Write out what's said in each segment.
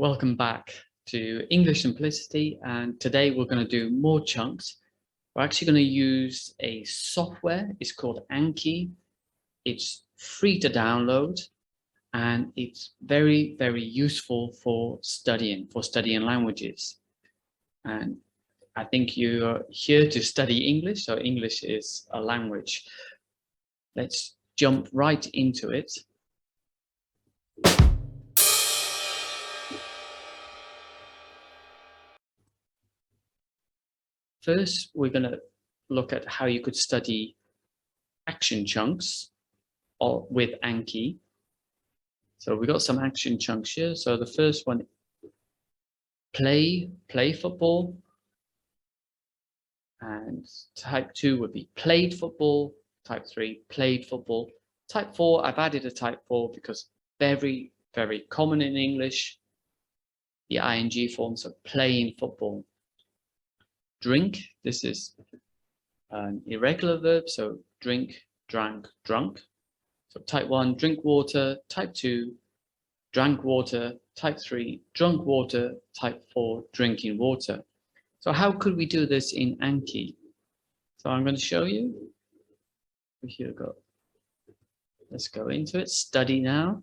Welcome back to English Simplicity, and today we're going to do more chunks. We're actually going to use a software. It's called Anki. It's free to download, and it's very, very useful for studying languages. And I think you're here to study English, so English is a language. Let's jump right into it. First, we're going to look at how you could study action chunks with Anki. So we got some action chunks here. So the first one, play football. And type 2 would be played football. Type 3, played football. Type 4, I've added a type 4 because very, very common in English. The ing form, so playing football. Drink, this is an irregular verb, so drink, drank, drunk. So type 1, drink water. Type 2, drank water. Type 3, drunk water. Type 4, drinking water. So how could we do this in Anki? So I'm going to show you. Here we go. Let's go into it. Study now.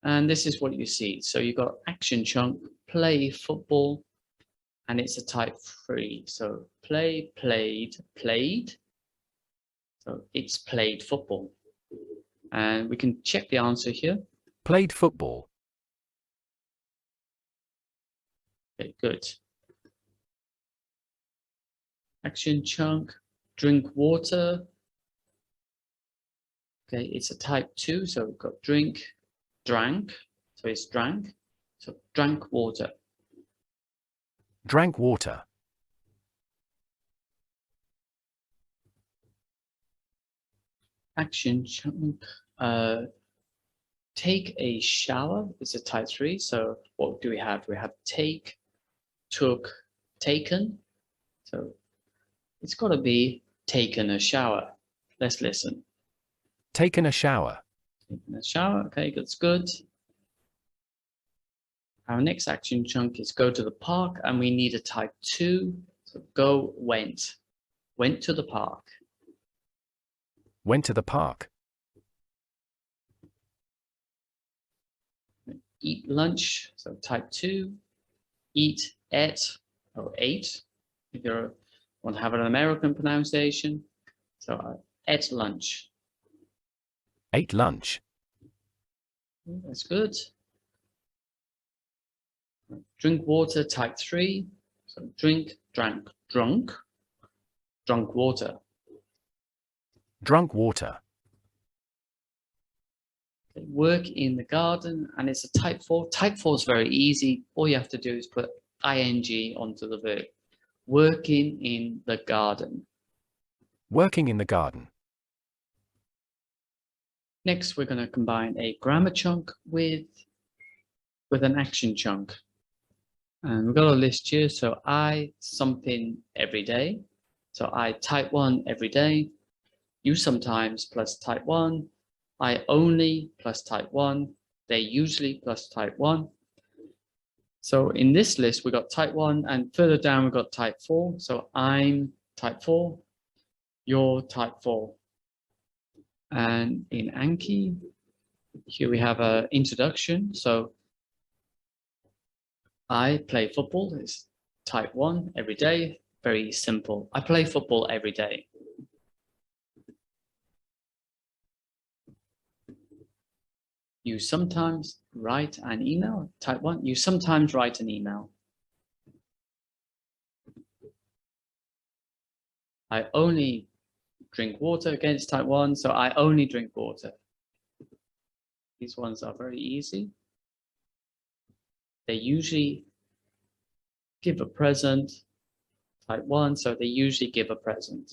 And this is what you see. So you've got action chunk, play football. And it's a type 3. So play, played, played. So it's played football. And we can check the answer here. Played football. Okay, good. Action chunk, drink water. Okay, it's a type 2. So we've got drink, drank. So it's drank. So drank water. Drank water. Action chunk, take a shower. It's a type 3. So what do we have? We have take, took, taken. So it's got to be taken a shower. Let's listen. Taken a shower. Taken a shower. Okay, that's good. Our next action chunk is go to the park, and we need a type 2. So go, went. Went to the park. Went to the park. Eat lunch. So type 2. Eat, ate, or ate. If you want to have an American pronunciation. So ate lunch. Ate lunch. That's good. Drink water, type 3. So drink, drank, drunk. Drunk water. Drunk water. Okay. Work in the garden, and it's a type 4. Type 4 is very easy. All you have to do is put ing onto the verb. Working in the garden. Working in the garden. Next, we're going to combine a grammar chunk with an action chunk. And we've got a list here. So I something every day. So I type 1 every day. You sometimes plus type 1. I only plus type 1. They usually plus type 1. So in this list, we got type 1, and further down, we've got type 4. So I'm type 4. You're type 4. And in Anki, here we have an introduction. So I play football. It's type 1 every day. Very simple. I play football every day. You sometimes write an email. Type 1. You sometimes write an email. I only drink water. Again, it's type 1. So I only drink water. These ones are very easy. They usually give a present. Type 1, so they usually give a present.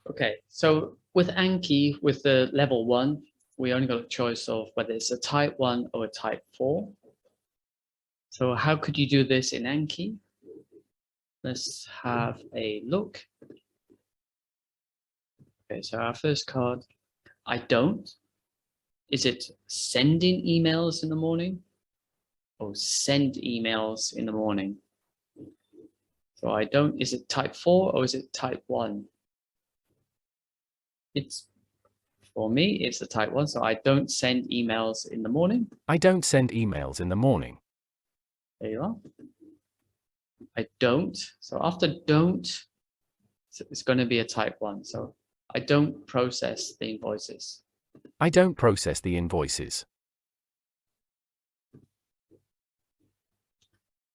Okay, so with Anki, with the level 1, we only got a choice of whether it's a type 1 or a type 4. So how could you do this in Anki? Let's have a look. Okay, so our first card, I don't. Is it sending emails in the morning or send emails in the morning? So I don't, is it type 4 or is it type 1? It's, for me, it's a type 1, so I don't send emails in the morning. I don't send emails in the morning. There you are. I don't, so after don't, it's going to be a type 1. So I don't process the invoices. I don't process the invoices.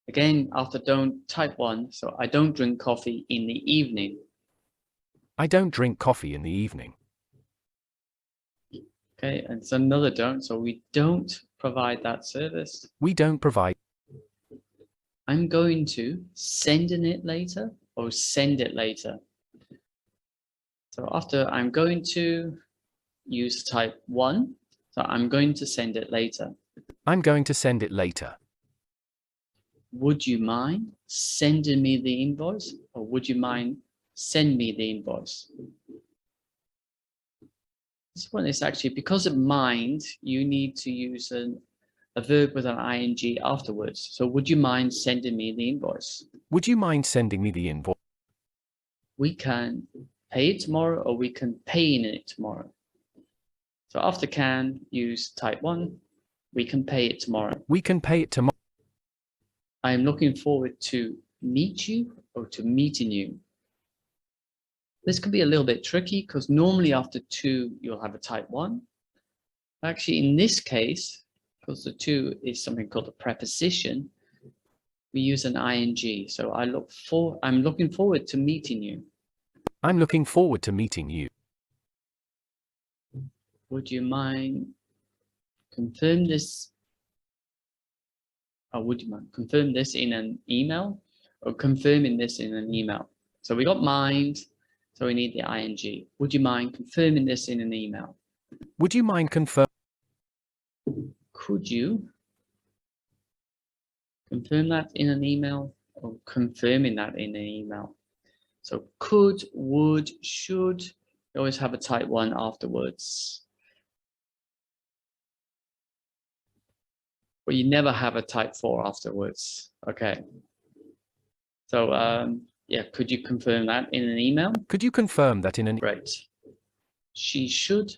Again, after don't, type 1. So I don't drink coffee in the evening. I don't drink coffee in the evening. Okay, and it's another don't. So we don't provide that service. We don't provide. I'm going to send it later or send it later. So after I'm going to use type 1. So I'm going to send it later. I'm going to send it later. Would you mind sending me the invoice, or would you mind send me the invoice? This one is actually, because of mind, you need to use a verb with an ing afterwards. So would you mind sending me the invoice? Would you mind sending me the invoice? We can pay it tomorrow, or we can pay in it tomorrow. So after can, use type 1. We can pay it tomorrow. We can pay it tomorrow. I am looking forward to meet you or to meeting you. This can be a little bit tricky because normally after 2, you'll have a type 1. Actually, in this case, because the 2 is something called a preposition, we use an ing. So I'm looking forward to meeting you. I'm looking forward to meeting you. Would you mind confirm this? Or would you mind confirm this in an email, or confirming this in an email? So we got mind, so we need the ing. Would you mind confirming this in an email? Would you mind confirming? Could you confirm that in an email, or confirming that in an email? So could, would, should, you always have a type 1 afterwards. But you never have a type 4 afterwards. Okay. So yeah, could you confirm that in an email? Could you confirm that in an? Great. She should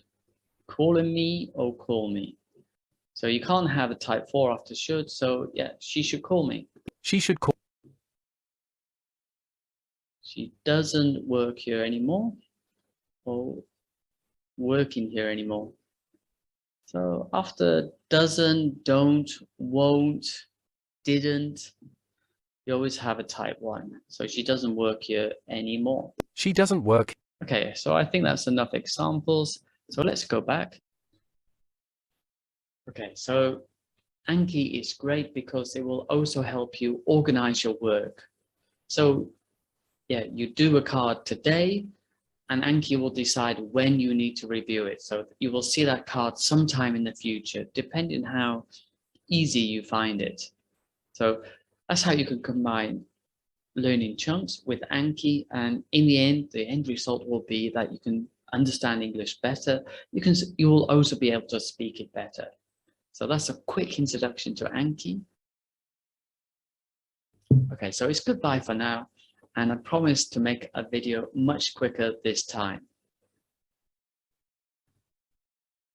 call me or call me. So you can't have a type 4 after should. So yeah, she should call me. She should call. She doesn't work here anymore, or working here anymore. So after doesn't, don't, won't, didn't, you always have a type 1. So she doesn't work here anymore. She doesn't work. Okay, so I think that's enough examples. So let's go back. Okay, so Anki is great because it will also help you organize your work. So yeah, you do a card today, and Anki will decide when you need to review it. So you will see that card sometime in the future, depending how easy you find it. So that's how you can combine learning chunks with Anki, and in the end result will be that you can understand English better. You will also be able to speak it better. So that's a quick introduction to Anki. Okay, so it's goodbye for now, and I promise to make a video much quicker this time.